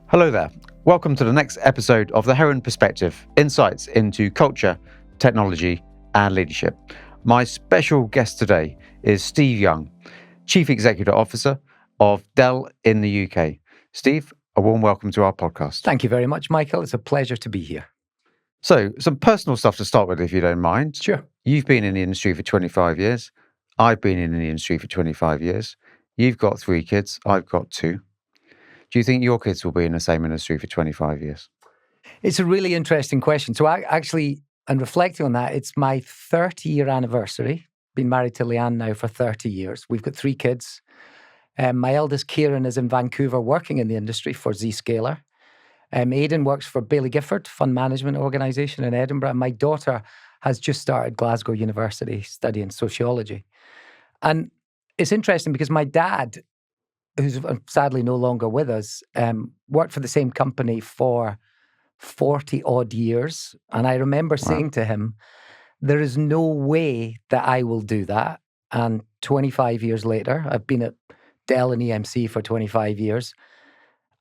Hello there. Welcome to the next episode of the Herron Perspective, insights into culture, technology, and leadership. My special guest today is Steve Young, Chief Executive Officer of Dell in the UK. Steve, a warm welcome to our podcast. Thank you very much, Michael. It's a pleasure to be here. So, some personal stuff to start with, if you don't mind. Sure. You've been in the industry for 25 years. I've been in the industry for 25 years. You've got 3 kids. I've got 2. Do you think your kids will be in the same industry for 25 years? It's a really interesting question. So and reflecting on that, it's my 30-year anniversary. Been married to Leanne now for 30 years. We've got 3 kids. My eldest, Kieran, is in Vancouver working in the industry for Zscaler. Aidan works for Baillie Gifford, fund management organisation in Edinburgh. And my daughter has just started Glasgow University studying sociology. And it's interesting because my dad, who's sadly no longer with us, worked for the same company for 40 odd years. And I remember saying to him, there is no way that I will do that. And 25 years later, I've been at Dell and EMC for 25 years.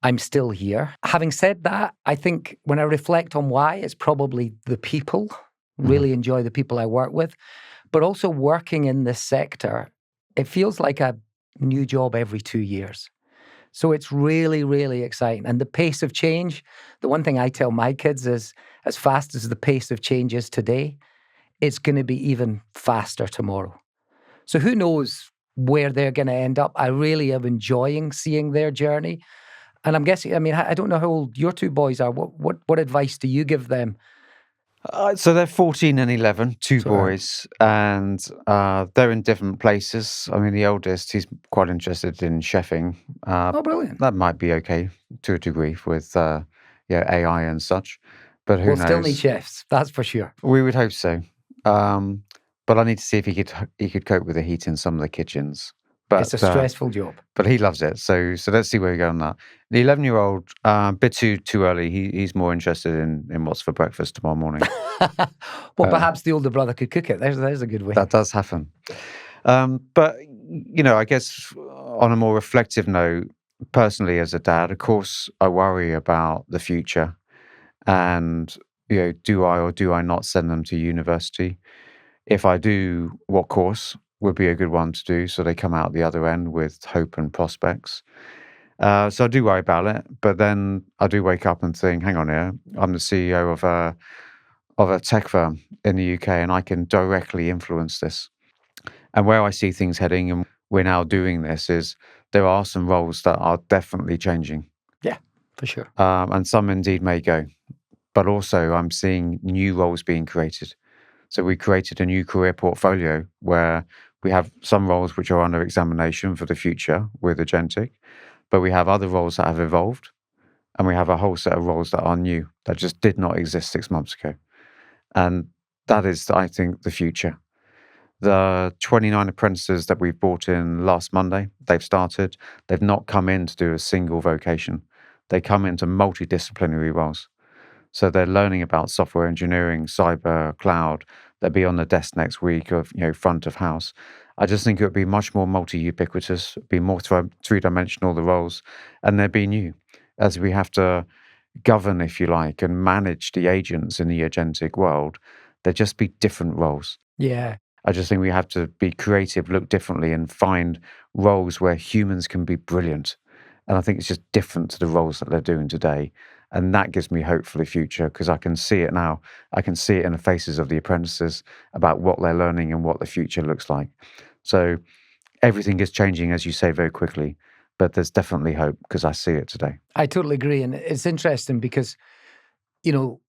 I'm still here. Having said that, I think when I reflect on why, it's probably the people. Really enjoy the people I work with. But also working in this sector, it feels like a new job every 2 years. So it's really, really exciting. And the pace of change, the one thing I tell my kids is, as fast as the pace of change is today, it's going to be even faster tomorrow. So who knows where they're going to end up. I really am enjoying seeing their journey. And I'm guessing, I don't know how old your 2 boys are. What advice do you give them? So they're 14 and 11, 2 boys, and they're in different places. I mean, the oldest, he's quite interested in chefing. Brilliant. That might be okay to a degree with AI and such, but who knows? We'll still need chefs, that's for sure. We would hope so. But I need to see if he could cope with the heat in some of the kitchens. But it's a stressful job. But he loves it. So let's see where we go on that. The 11-year-old, a bit too early. He's more interested in what's for breakfast tomorrow morning. Well, perhaps the older brother could cook it. There's a good way. That does happen. But, I guess on a more reflective note, personally as a dad, of course, I worry about the future. And, do I or do I not send them to university? If I do, what course would be a good one to do so they come out the other end with hope and prospects? So I do worry about it, but then I do wake up and think, hang on here, I'm the CEO of a tech firm in the UK and I can directly influence this. And where I see things heading, and we're now doing this, is there are some roles that are definitely changing. Yeah, for sure. And some indeed may go. But also I'm seeing new roles being created. So we created a new career portfolio where we have some roles which are under examination for the future with Agentic, but we have other roles that have evolved, and we have a whole set of roles that are new, that just did not exist 6 months ago. And that is, I think, the future. The 29 apprentices that we've brought in last Monday, they've started. They've not come in to do a single vocation. They come into multidisciplinary roles. So they're learning about software engineering, cyber, cloud. They'll be on the desk next week of, front of house. I just think it would be much more multi-ubiquitous, be more three-dimensional, the roles, and they'd be new, as we have to govern, if you like, and manage the agents in the agentic world. There'd just be different roles. Yeah. I just think we have to be creative, look differently, and find roles where humans can be brilliant. And I think it's just different to the roles that they're doing today. And that gives me hope for the future because I can see it now. I can see it in the faces of the apprentices about what they're learning and what the future looks like. So everything is changing, as you say, very quickly. But there's definitely hope because I see it today. I totally agree. And it's interesting because,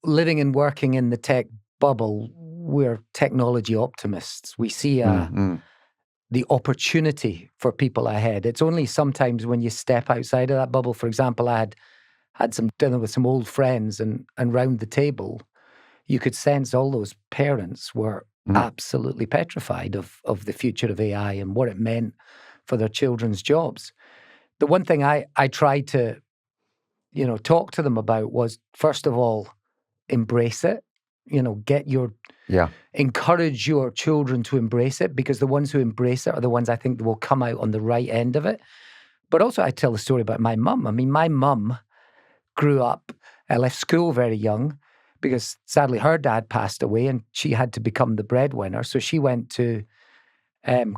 living and working in the tech bubble, we're technology optimists. We see the opportunity for people ahead. It's only sometimes when you step outside of that bubble. For example, I had some dinner with some old friends, and round the table, you could sense all those parents were absolutely petrified of the future of AI and what it meant for their children's jobs. The one thing I tried to, talk to them about was, first of all, embrace it. Encourage your children to embrace it, because the ones who embrace it are the ones I think that will come out on the right end of it. But also I tell the story about my mum. I mean, my mum grew up, left school very young because sadly her dad passed away and she had to become the breadwinner. So she went to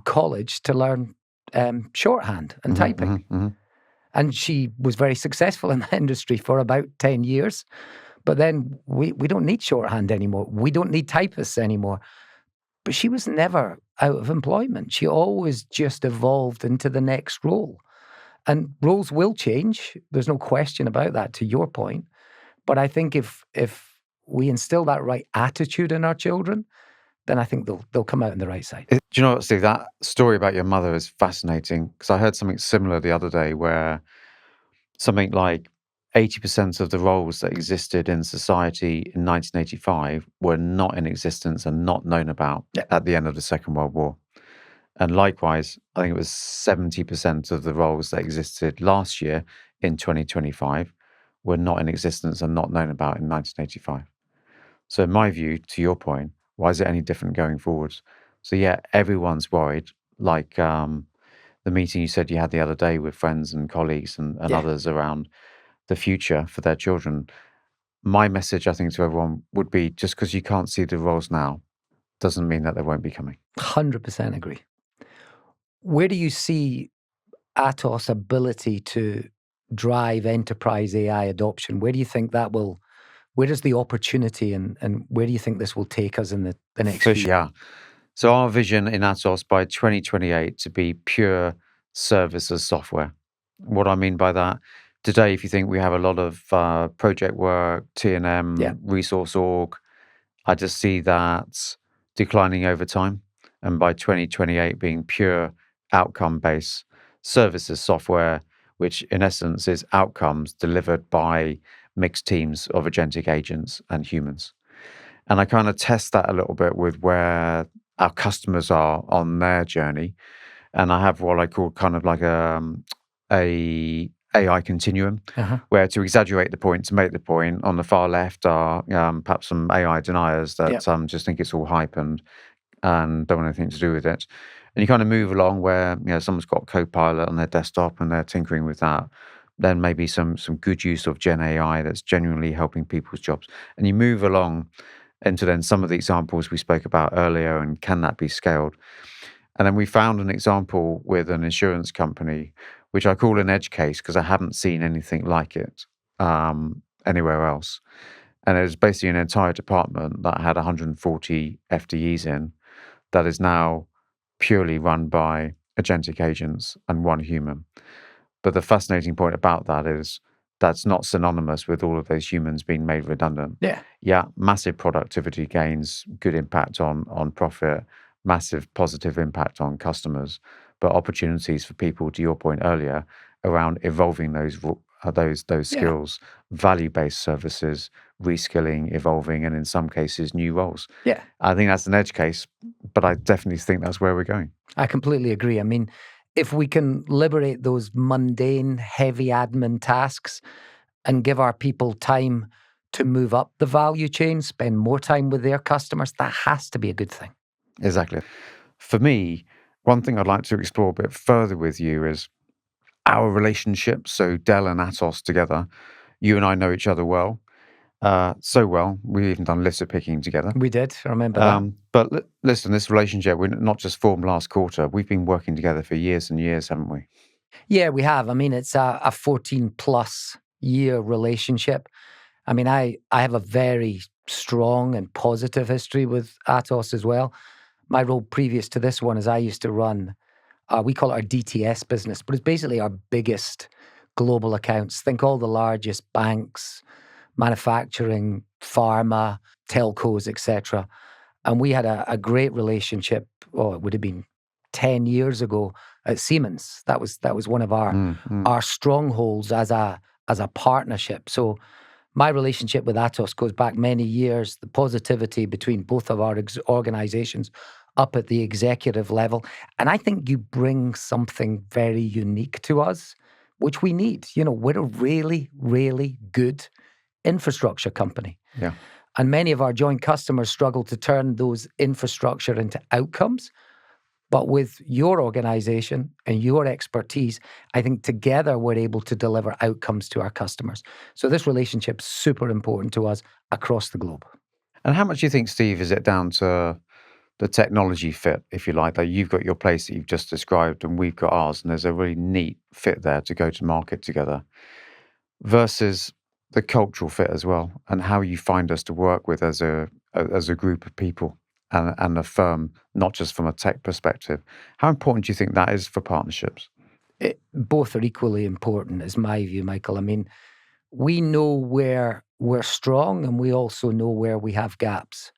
college to learn shorthand and typing. And she was very successful in the industry for about 10 years. But then we don't need shorthand anymore. We don't need typists anymore. But she was never out of employment. She always just evolved into the next role. And roles will change. There's no question about that, to your point. But I think if we instill that right attitude in our children, then I think they'll come out on the right side. Do you know what, Steve? That story about your mother is fascinating because I heard something similar the other day where something like 80% of the roles that existed in society in 1985 were not in existence and not known about at the end of the Second World War. And likewise, I think it was 70% of the roles that existed last year in 2025 were not in existence and not known about in 1985. So in my view, to your point, why is it any different going forwards? So yeah, everyone's worried, like the meeting you said you had the other day with friends and colleagues and others around the future for their children. My message, I think, to everyone would be just because you can't see the roles now doesn't mean that they won't be coming. 100% agree. Where do you see Atos' ability to drive enterprise AI adoption? Where do you think that will, where is the opportunity and where do you think this will take us in the next few years? Yeah. So our vision in Atos by 2028 to be pure service as software. What I mean by that, today, if you think we have a lot of project work, T&M, resource org, I just see that declining over time. And by 2028 being pure outcome-based services software, which in essence is outcomes delivered by mixed teams of agentic agents and humans. And I kind of test that a little bit with where our customers are on their journey. And I have what I call kind of like a AI continuum, where to exaggerate the point, to make the point, on the far left are perhaps some AI deniers that just think it's all hype and don't want anything to do with it. And you kind of move along where someone's got Copilot on their desktop and they're tinkering with that. Then maybe some good use of Gen AI that's genuinely helping people's jobs. And you move along into then some of the examples we spoke about earlier, and can that be scaled? And then we found an example with an insurance company, which I call an edge case because I haven't seen anything like it anywhere else. And it was basically an entire department that had 140 FTEs in that is now purely run by agentic agents and one human. But the fascinating point about that is that's not synonymous with all of those humans being made redundant. Yeah, massive productivity gains, good impact on profit, massive positive impact on customers, but opportunities for people, to your point earlier, around evolving those skills, value-based services, reskilling, evolving, and in some cases, new roles. I think that's an edge case, but I definitely think that's where we're going. I completely agree. I mean, if we can liberate those mundane, heavy admin tasks and give our people time to move up the value chain, spend more time with their customers, that has to be a good thing. Exactly. For me, one thing I'd like to explore a bit further with you is our relationship. So Dell and Atos together, you and I know each other well. So well, we even done litter picking together. We did, I remember that. But listen, this relationship, we're not just formed last quarter. We've been working together for years and years, haven't we? Yeah, we have. I mean, it's a 14-plus year relationship. I mean, I have a very strong and positive history with Atos as well. My role previous to this one is I used to run, we call it our DTS business, but it's basically our biggest global accounts. Think all the largest banks, manufacturing, pharma, telcos, etc. And we had a great relationship. Oh, it would have been 10 years ago at Siemens. That was one of our strongholds as a partnership. So my relationship with Atos goes back many years. The positivity between both of our organizations up at the executive level. And I think you bring something very unique to us, which we need. We're a really, really good infrastructure company. Yeah. And many of our joint customers struggle to turn those infrastructure into outcomes. But with your organization and your expertise, I think together we're able to deliver outcomes to our customers. So this relationship's super important to us across the globe. And how much do you think, Steve, is it down to the technology fit, if you like? Like you've got your place that you've just described, and we've got ours, and there's a really neat fit there to go to market together, versus the cultural fit as well, and how you find us to work with as a group of people and a firm, not just from a tech perspective. How important do you think that is for partnerships? Both are equally important, is my view, Michael. I mean, we know where we're strong and we also know where we have gaps.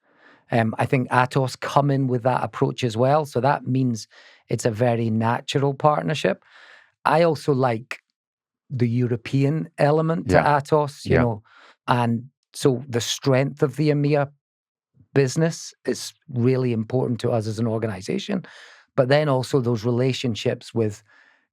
I think Atos come in with that approach as well. So that means it's a very natural partnership. I also like the European element to Yeah, Atos, yeah, and so the strength of the EMEA business is really important to us as an organization. But then also those relationships with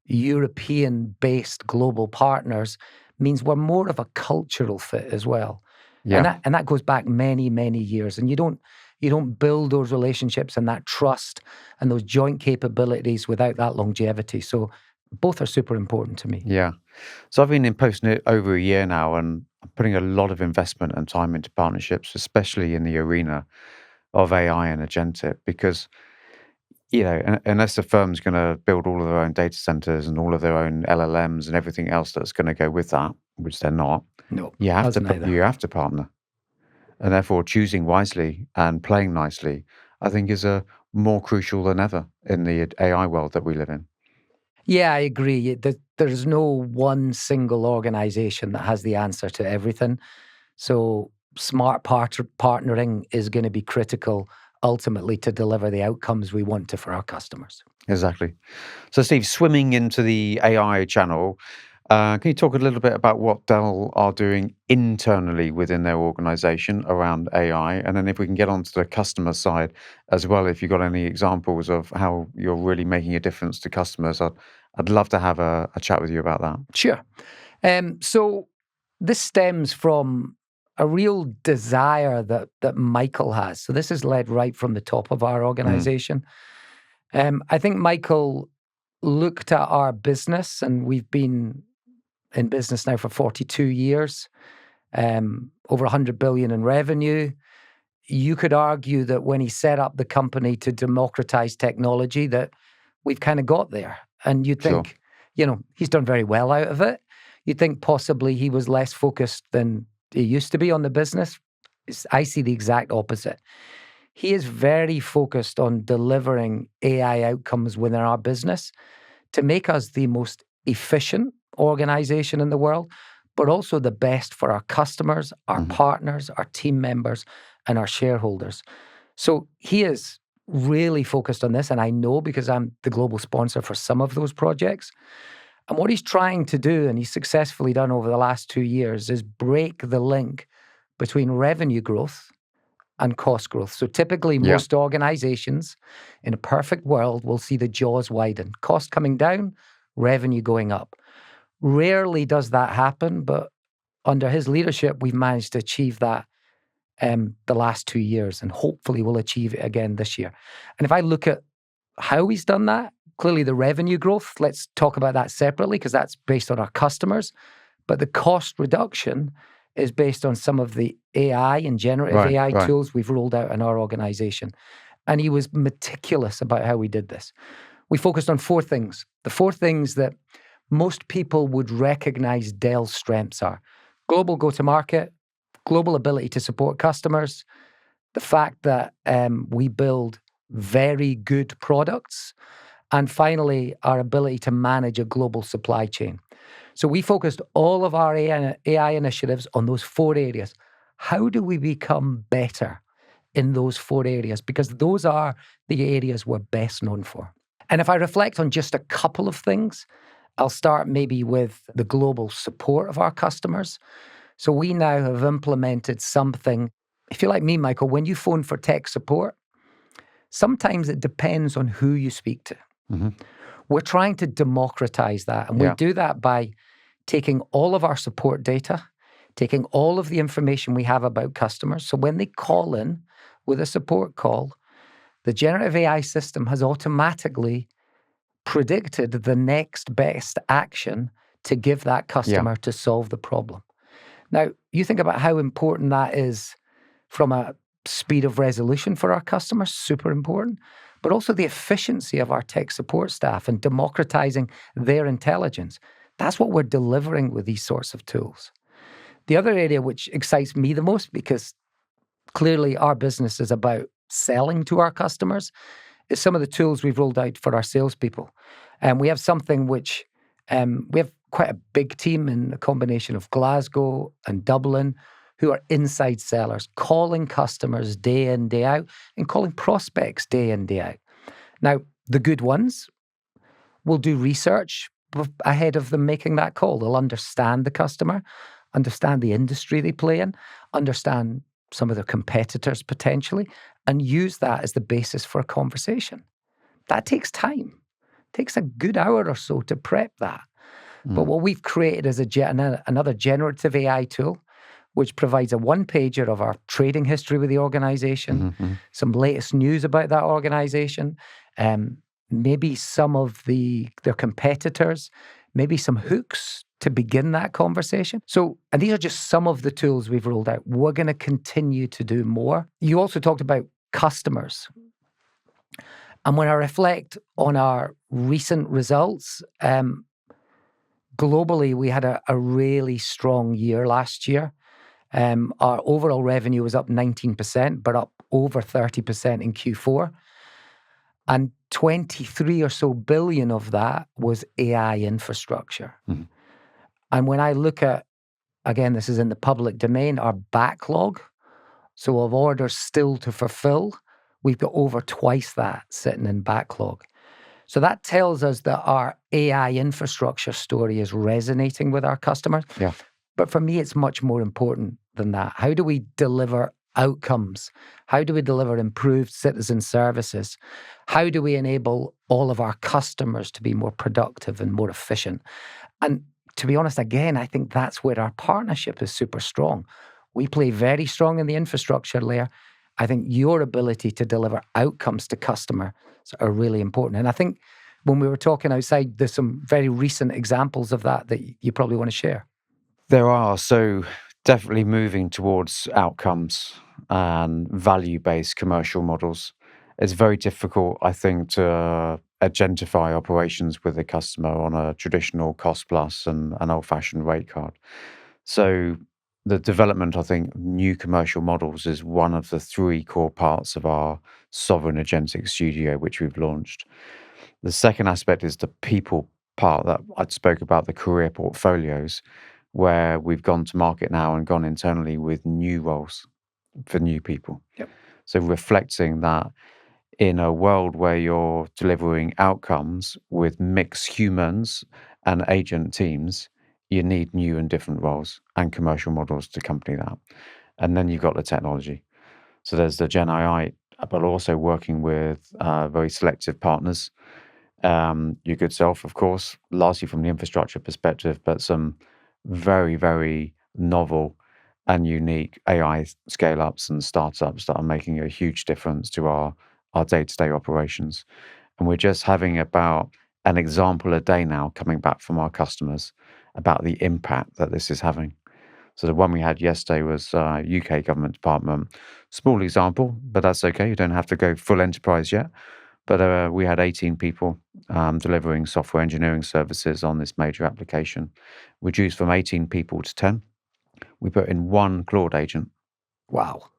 European-based global partners means we're more of a cultural fit as well. And yeah, that goes back many, many years. And you don't build those relationships and that trust and those joint capabilities without that longevity. So both are super important to me. yeah. So I've been in posting it over a year now, and I'm putting a lot of investment and time into partnerships, especially in the arena of AI and agentic, because unless the firm's going to build all of their own data centers and all of their own LLMs and everything else that's going to go with that, which they're not, No, you have us to neither. you have to partner, and therefore choosing wisely and playing nicely, I think, is a more crucial than ever in the AI world that we live in. Yeah, I agree. There's no one single organization that has the answer to everything. So smart partnering is going to be critical ultimately to deliver the outcomes we want to for our customers. Exactly. So, Steve, swimming into the AI channel, can you talk a little bit about what Dell are doing internally within their organization around AI? And then if we can get onto the customer side as well, if you've got any examples of how you're really making a difference to customers, I'd love to have a chat with you about that. Sure. So this stems from a real desire that Michael has. So this is led right from the top of our Mm, organization. I think Michael looked at our business, and we've been in business now for 42 years, over 100 billion in revenue. You could argue that when he set up the company to democratize technology, that we've kind of got there. And you'd sure. think, he's done very well out of it. You'd think possibly he was less focused than he used to be on the business. I see the exact opposite. He is very focused on delivering AI outcomes within our business to make us the most efficient organization in the world, but also the best for our customers, our Hmm. partners, our team members, and our shareholders. So he is really focused on this, and I know because I'm the global sponsor for some of those projects. And what he's trying to do, and he's successfully done over the last 2 years, is break the link between revenue growth and cost growth. So typically, Yeah, most organizations in a perfect world will see the jaws widen, cost coming down, revenue going up. Rarely does that happen, but under his leadership, we've managed to achieve that the last 2 years, and hopefully we'll achieve it again this year. And if I look at how he's done that, clearly the revenue growth, let's talk about that separately because that's based on our customers. But the cost reduction is based on some of the AI and generative right, AI right. tools we've rolled out in our organization. And he was meticulous about how we did this. We focused on four things. The four things that most people would recognize Dell's strengths are: global go-to-market, global ability to support customers, the fact that we build very good products, and finally, our ability to manage a global supply chain. So we focused all of our AI initiatives on those four areas. How do we become better in those four areas? Because those are the areas we're best known for. And if I reflect on just a couple of things, I'll start maybe with the global support of our customers. So we now have implemented something. If you're like me, Michael, when you phone for tech support, sometimes it depends on who you speak to. Hmm. We're trying to democratize that. And we Yeah, do that by taking all of our support data, taking all of the information we have about customers. So when they call in with a support call, the generative AI system has automatically predicted the next best action to give that customer to solve the problem. Now, you think about how important that is from a speed of resolution for our customers, super important, but also the efficiency of our tech support staff and democratizing their intelligence. That's what we're delivering with these sorts of tools. The other area which excites me the most, because clearly our business is about selling to our customers, is some of the tools we've rolled out for our salespeople. And we have something which, we have quite a big team in a combination of Glasgow and Dublin who are inside sellers, calling customers day in, day out, and calling prospects day in, day out. Now, the good ones will do research ahead of them making that call. They'll understand the customer, understand the industry they play in, understand some of their competitors potentially, and use that as the basis for a conversation. That takes time. It takes a good hour or so to prep that. But what we've created is another generative AI tool, which provides a one-pager of our trading history with the organization, some latest news about that organization, maybe some of their competitors, maybe some hooks to begin that conversation. So, and these are just some of the tools we've rolled out. We're going to continue to do more. You also talked about customers. And when I reflect on our recent results, globally, we had a really strong year last year. Our overall revenue was up 19%, but up over 30% in Q4. And 23 or so billion of that was AI infrastructure. And when I look at, again, this is in the public domain, our backlog, so of orders still to fulfill, we've got over twice that sitting in backlog. So that tells us that our AI infrastructure story is resonating with our customers. Yeah. But for me, it's much more important than that. How do we deliver outcomes? How do we deliver improved citizen services? How do we enable all of our customers to be more productive and more efficient? And to be honest, again, I think that's where our partnership is super strong. We play very strong in the infrastructure layer. I think your ability to deliver outcomes to customers are really important. And I think when we were talking outside, there's some very recent examples of that you probably want to share. There are. So definitely moving towards outcomes and value-based commercial models. It's very difficult, I think, to agentify operations with a customer on a traditional cost plus and an old-fashioned rate card. So the development, I think, new commercial models is one of the three core parts of our sovereign agentic studio, which we've launched. The second aspect is the people part that I spoke about, the career portfolios, where we've gone to market now and gone internally with new roles for new people. Yep. So reflecting that in a world where you're delivering outcomes with mixed humans and agent teams, you need new and different roles and commercial models to accompany that. And then you've got the technology. So there's the Gen AI, but also working with very selective partners. Your good self, of course, largely from the infrastructure perspective, but some very, very novel and unique AI scale-ups and startups that are making a huge difference to our day-to-day operations. And we're just having about an example a day now coming back from our customers about the impact that this is having. So the one we had yesterday was UK government department. Small example, but that's okay. You don't have to go full enterprise yet. But we had 18 people delivering software engineering services on this major application, reduced from 18 people to 10. We put in one Claude agent. Wow.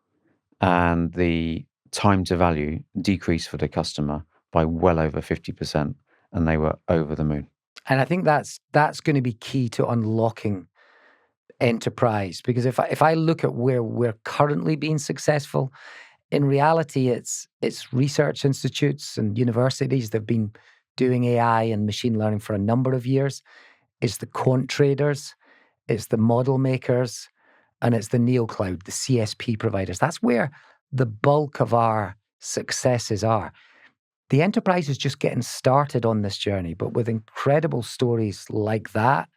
And the time to value decreased for the customer by well over 50%, and they were over the moon. And I think that's going to be key to unlocking enterprise, because if I look at where we're currently being successful, in reality, it's research institutes and universities that have been doing AI and machine learning for a number of years. It's the quant traders, it's the model makers, and it's the neocloud, the CSP providers. That's where the bulk of our successes are. The enterprise is just getting started on this journey, but with incredible stories like that,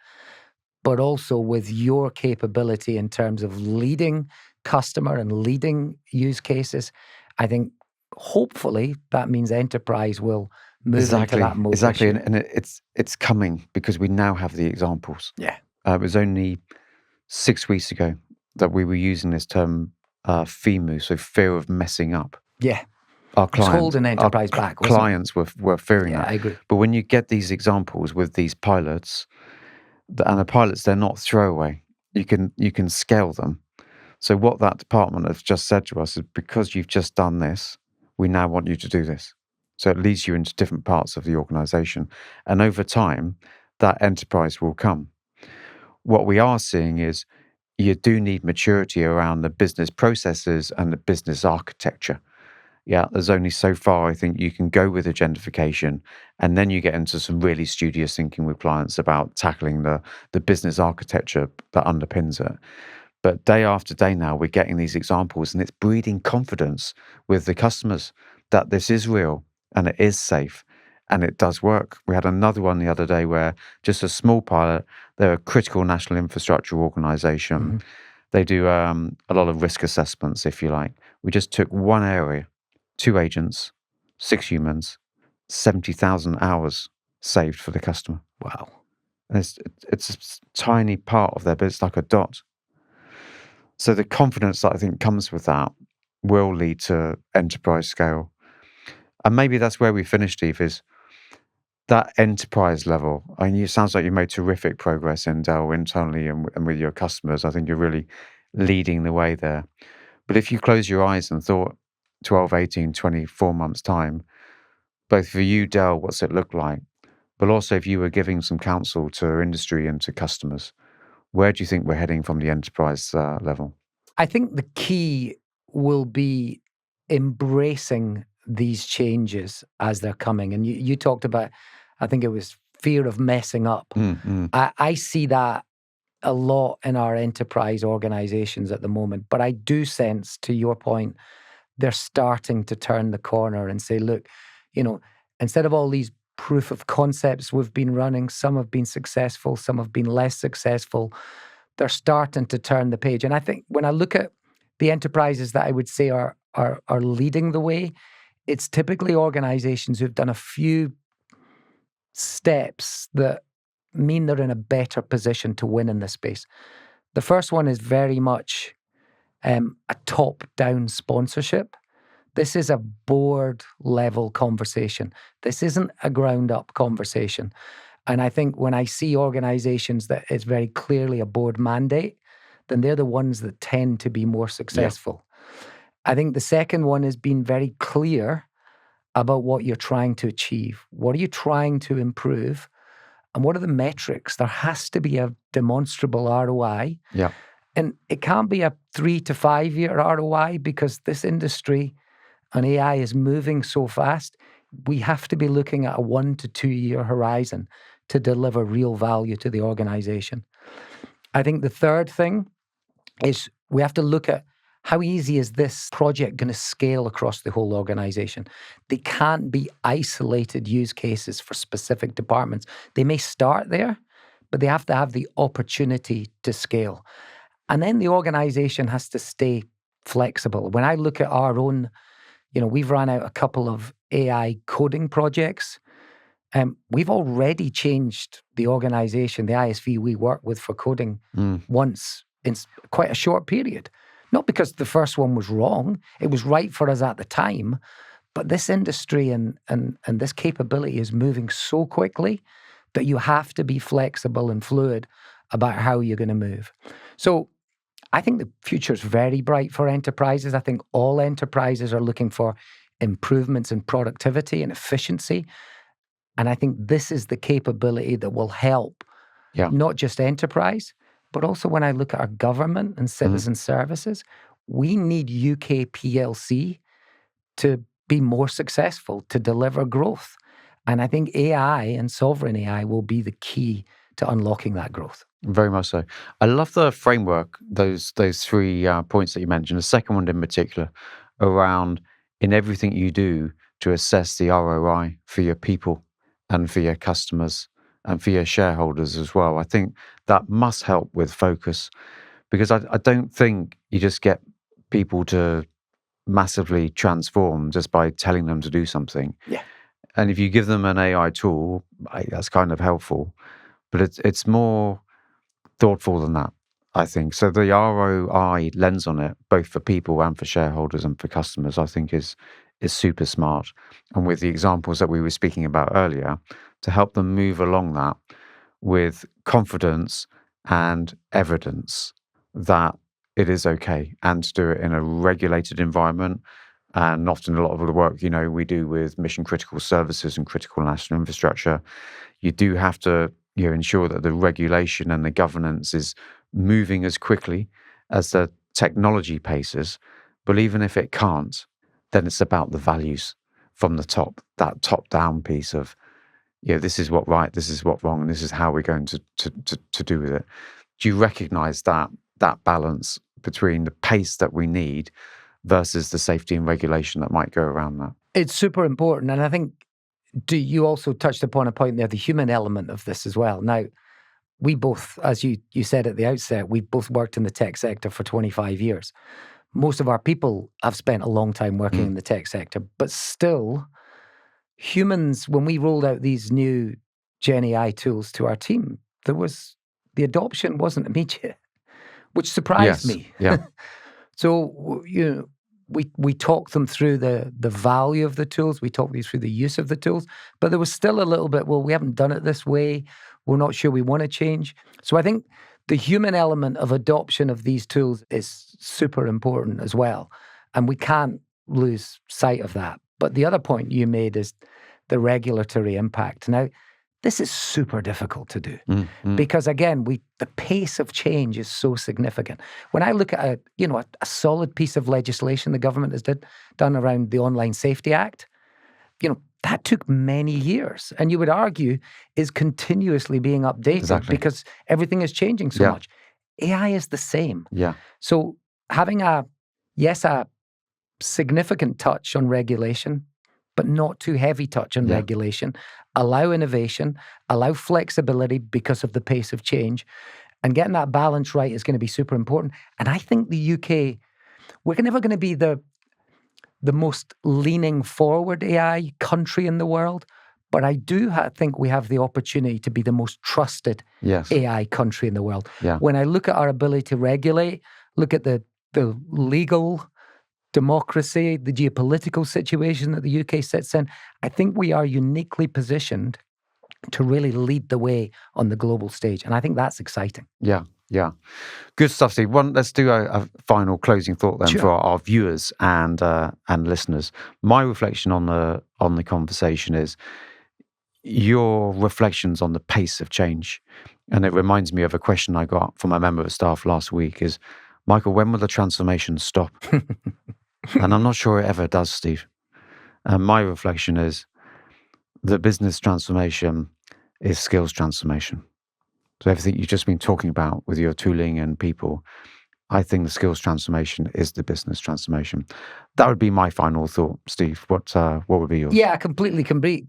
but also with your capability in terms of leading customer and leading use cases, I think hopefully that means enterprise will move into that mode. Exactly. And it's coming because we now have the examples. Yeah. It was only 6 weeks ago that we were using this term FEMU, so fear of messing up. Yeah. Our It's holding enterprise back. Clients were fearing that. I agree. But when you get these examples with these pilots, and the pilots, they're not throwaway. You can scale them. So what that department has just said to us is, because you've just done this, we now want you to do this. So it leads you into different parts of the organization. And over time, that enterprise will come. What we are seeing is you do need maturity around the business processes and the business architecture. Yeah, there's only so far I think you can go with agentification, and then you get into some really studious thinking with clients about tackling the business architecture that underpins it. But day after day now, we're getting these examples, and it's breeding confidence with the customers that this is real and it is safe and it does work. We had another one the other day where just a small pilot, they're a critical national infrastructure organization. Mm-hmm. They do a lot of risk assessments, if you like. We just took one area, 2 agents, 6 humans, 70,000 hours saved for the customer. Wow. And it's a tiny part of their business, like a dot. So the confidence that I think comes with that will lead to enterprise scale. And maybe that's where we finish, Steve, is that enterprise level. I mean, it sounds like you made terrific progress in Dell internally and with your customers. I think you're really leading the way there. But if you close your eyes and thought 12, 18, 24 months' time, both for you, Dell, what's it look like? But also if you were giving some counsel to industry and to customers, where do you think we're heading from the enterprise level? I think the key will be embracing these changes as they're coming. And you talked about, I think it was fear of messing up. I see that a lot in our enterprise organizations at the moment. But I do sense, to your point, they're starting to turn the corner and say, look, instead of all these proof of concepts we've been running, some have been successful, some have been less successful. They're starting to turn the page. And I think when I look at the enterprises that I would say are leading the way, it's typically organizations who've done a few steps that mean they're in a better position to win in this space. The first one is very much a top-down sponsorship. This is a board-level conversation. This isn't a ground-up conversation. And I think when I see organizations that it's very clearly a board mandate, then they're the ones that tend to be more successful. Yeah. I think the second one is being very clear about what you're trying to achieve. What are you trying to improve? And what are the metrics? There has to be a demonstrable ROI. Yeah. And it can't be a 3 to 5 year ROI, because this industry and AI is moving so fast. We have to be looking at a 1 to 2 year horizon to deliver real value to the organization. I think the third thing is we have to look at how easy is this project going to scale across the whole organization. They can't be isolated use cases for specific departments. They may start there, but they have to have the opportunity to scale. And then the organization has to stay flexible. When I look at our own, we've run out a couple of AI coding projects. We've already changed the organization, the ISV we work with for coding once in quite a short period. Not because the first one was wrong. It was right for us at the time. But this industry and this capability is moving so quickly that you have to be flexible and fluid about how you're going to move. So I think the future is very bright for enterprises. I think all enterprises are looking for improvements in productivity and efficiency. And I think this is the capability that will help not just enterprise, but also when I look at our government and citizen services, we need UK PLC to be more successful, to deliver growth. And I think AI and sovereign AI will be the key to unlocking that growth. Very much so. I love the framework, those 3 points that you mentioned. The second one in particular, around in everything you do to assess the ROI for your people and for your customers and for your shareholders as well. I think that must help with focus, because I don't think you just get people to massively transform just by telling them to do something. Yeah. And if you give them an AI tool, that's kind of helpful, but it's more thoughtful than that, I think. So the ROI lens on it, both for people and for shareholders and for customers, I think is super smart. And with the examples that we were speaking about earlier, to help them move along that with confidence and evidence that it is okay, and to do it in a regulated environment. And often a lot of the work, we do with mission critical services and critical national infrastructure, you do have to ensure that the regulation and the governance is moving as quickly as the technology paces. But even if it can't, then it's about the values from the top, that top down piece of, this is what right, this is what wrong, and this is how we're going to do with it. Do you recognize that balance between the pace that we need versus the safety and regulation that might go around that? It's super important. And I think you also touched upon a point there, the human element of this as well. Now, we both, as you said at the outset, we've both worked in the tech sector for 25 years. Most of our people have spent a long time working in the tech sector, but still, humans, when we rolled out these new Gen AI tools to our team, the adoption wasn't immediate, which surprised me. Yeah. So, we talked them through the value of the tools. We talked them through the use of the tools. But there was still a little bit, we haven't done it this way. We're not sure we want to change. So I think the human element of adoption of these tools is super important as well. And we can't lose sight of that. But the other point you made is the regulatory impact. Now, this is super difficult to do because, again, the pace of change is so significant. When I look at a solid piece of legislation the government has done around the Online Safety Act, that took many years, and you would argue is continuously being updated because everything is changing so much. AI is the same. Yeah. So having a significant touch on regulation, but not too heavy touch on regulation, allow innovation, allow flexibility because of the pace of change, and getting that balance right is going to be super important. And I think the UK, we're never going to be the most leaning forward AI country in the world, but I do think we have the opportunity to be the most trusted AI country in the world. Yeah. When I look at our ability to regulate, look at the legal democracy, the geopolitical situation that the UK sits in, I think we are uniquely positioned to really lead the way on the global stage. And I think that's exciting. Yeah. Good stuff, Steve. Let's do a final closing thought then for our viewers and listeners. My reflection on the conversation is your reflections on the pace of change. And it reminds me of a question I got from a member of staff last week is, Michael, when will the transformation stop? And I'm not sure it ever does, Steve. And my reflection is that business transformation is skills transformation. So everything you've just been talking about with your tooling and people, I think the skills transformation is the business transformation. That would be my final thought, Steve. What would be yours? Yeah, I completely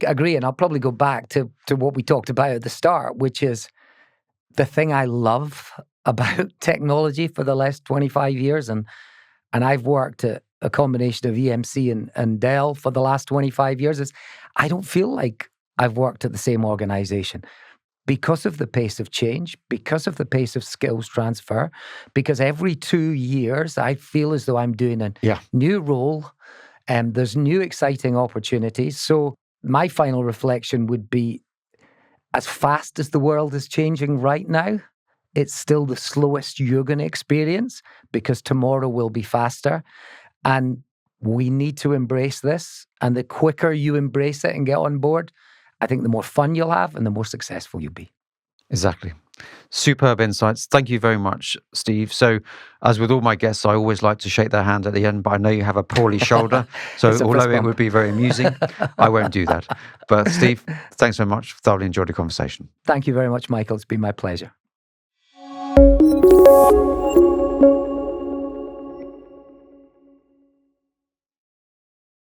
agree. And I'll probably go back to what we talked about at the start, which is the thing I love about technology for the last 25 years. And I've worked at a combination of EMC and Dell for the last 25 years. Is I don't feel like I've worked at the same organization because of the pace of change, because of the pace of skills transfer, because every 2 years I feel as though I'm doing a new role and there's new exciting opportunities. So my final reflection would be, as fast as the world is changing right now, it's still the slowest you're going to experience because tomorrow will be faster. And we need to embrace this. And the quicker you embrace it and get on board, I think the more fun you'll have and the more successful you'll be. Exactly. Superb insights. Thank you very much, Steve. So, as with all my guests, I always like to shake their hand at the end, but I know you have a poorly shoulder. So, although it would be very amusing, I won't do that. But, Steve, thanks so much. Thoroughly enjoyed the conversation. Thank you very much, Michael. It's been my pleasure.